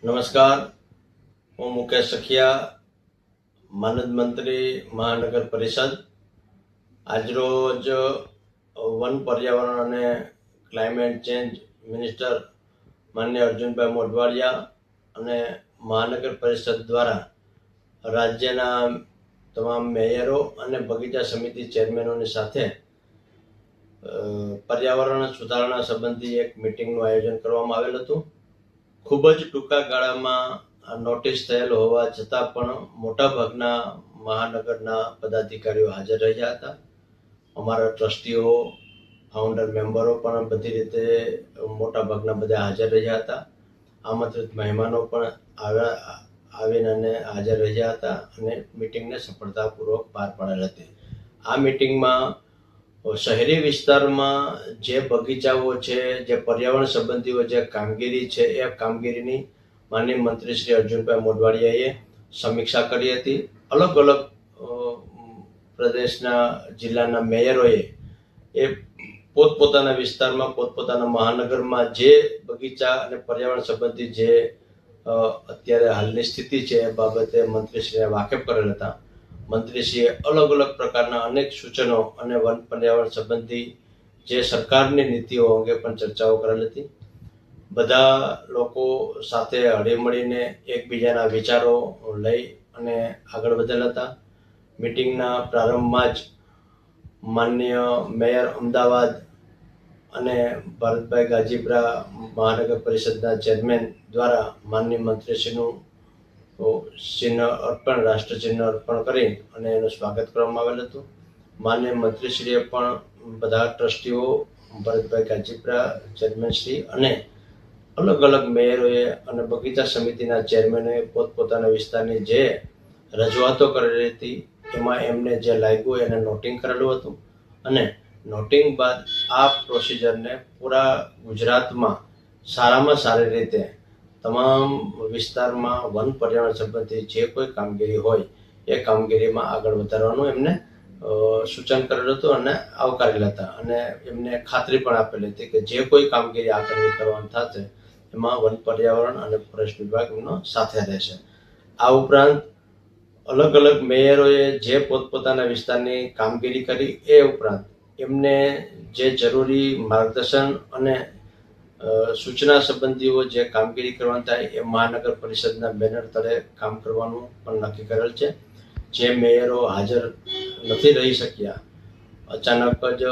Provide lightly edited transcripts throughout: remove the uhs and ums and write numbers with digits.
નમસ્કાર, હું મુકેશ સખિયા, માનદ મંત્રી મહાનગર પરિષદ. આજરોજ વન પર્યાવરણ અને ક્લાઇમેટ ચેન્જ મિનિસ્ટર માનનીય અર્જુનભાઈ મોઢવાડિયા અને મહાનગર પરિષદ દ્વારા રાજ્યના તમામ મેયરો અને બગીચા સમિતિ ચેરમેનોની સાથે પર્યાવરણ સુધારણા સંબંધી એક મિટિંગનું આયોજન કરવામાં આવેલ હતું. ખૂબ જ ટૂંકા ગાળામાં નોટિસ થયેલ હોવા છતાં પણ મોટાભાગના મહાનગરના પદાધિકારીઓ હાજર રહ્યા હતા. અમારા ટ્રસ્ટીઓ, ફાઉન્ડર મેમ્બરો પણ બધી રીતે મોટાભાગના બધા હાજર રહ્યા હતા. આમંત્રિત મહેમાનો પણ આવીને અને હાજર રહ્યા હતા અને મિટિંગને સફળતાપૂર્વક પાર પાડેલ હતી. આ મિટિંગમાં શહેરી વિસ્તારમાં જે બગીચાઓ છે, જે પર્યાવરણ સંબંધીઓ જે કામગીરી છે, એ કામગીરીની માનનીય મંત્રી શ્રી અર્જુનભાઈ મોઢવાડિયાએ સમીક્ષા કરી હતી. અલગ અલગ પ્રદેશના જિલ્લાના મેયરોએ એ પોતપોતાના વિસ્તારમાં, પોતપોતાના મહાનગરમાં જે બગીચા અને પર્યાવરણ સંબંધી જે અત્યારે હાલની સ્થિતિ છે એ બાબતે મંત્રીશ્રીને વાકેફ કરેલ હતા. મંત્રીશ્રીએ અલગ અલગ પ્રકારના અનેક સૂચનો અને વન પર્યાવરણ સંબંધી જે સરકારની નીતિઓ અંગે પણ ચર્ચાઓ કરેલ હતી. બધા લોકો સાથે હળીમળીને એકબીજાના વિચારો લઈ અને આગળ વધેલા હતા. મિટિંગના પ્રારંભમાં જ માનનીય મેયર અમદાવાદ અને ભારતભાઈ ગાજીપરા મહાનગર પરિષદના ચેરમેન દ્વારા માનનીય મંત્રીશ્રીનું ચિહ્ન અર્પણ, રાષ્ટ્રચિહ્ન અર્પણ કરી અને એનું સ્વાગત કરવામાં આવેલ હતું. માનનીય મંત્રીશ્રીએ પણ બધા ટ્રસ્ટીઓ, ભરતભાઈ ગાજીપરા ચેરમેનશ્રી અને અલગ અલગ મેયરોએ અને બગીચા સમિતિના ચેરમેનોએ પોતપોતાના વિસ્તારની જે રજૂઆતો કરેલી હતી એમાં એમને જે લાગ્યું એને નોટિંગ કરેલું હતું. અને નોટિંગ બાદ આ પ્રોસિજરને પૂરા ગુજરાતમાં સારામાં સારી રીતે તમામ વિસ્તારમાં વન પર્યાવરણ સંબંધી જે કોઈ કામગીરી હોય એ કામગીરીમાં આગળ વધારવાનું એમને સૂચન કરેલું હતું અને આવકારેલા હતા. અને એમને ખાતરી પણ આપેલી હતી કે જે કોઈ કામગીરી આગળની કરવાની થશે એમાં વન પર્યાવરણ અને ફોરેસ્ટ વિભાગ એમનો સાથે રહેશે. આ ઉપરાંત અલગ અલગ મેયરોએ જે પોતપોતાના વિસ્તારની કામગીરી કરી એ ઉપરાંત એમને જે જરૂરી માર્ગદર્શન અને સૂચના સંબંધીઓ જે કામગીરી કરવાની થાય એ મહાનગર પરિષદના બેનર તળે કામ કરવાનું પણ નક્કી કરેલ છે. જે મેયરો હાજર નથી રહી શક્યા, અચાનક જ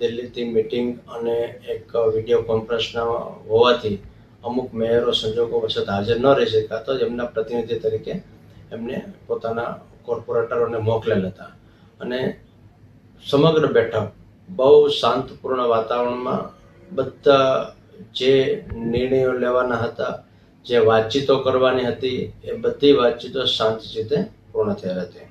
દિલ્હીથી મિટિંગ અને એક વિડીયો કોન્ફરન્સના હોવાથી અમુક મેયરો સંજોગોવશત હાજર ન રહી શક્યા, તો એમના પ્રતિનિધિ તરીકે એમને પોતાના કોર્પોરેટરોને મોકલેલ હતા. અને સમગ્ર બેઠક બહુ શાંતપૂર્ણ વાતાવરણમાં બધા જે નિર્ણયો લેવાના હતા, જે વાતચીતો કરવાની હતી, એ બધી વાતચીતો શાંત રીતે પૂર્ણ થયેલ હતી.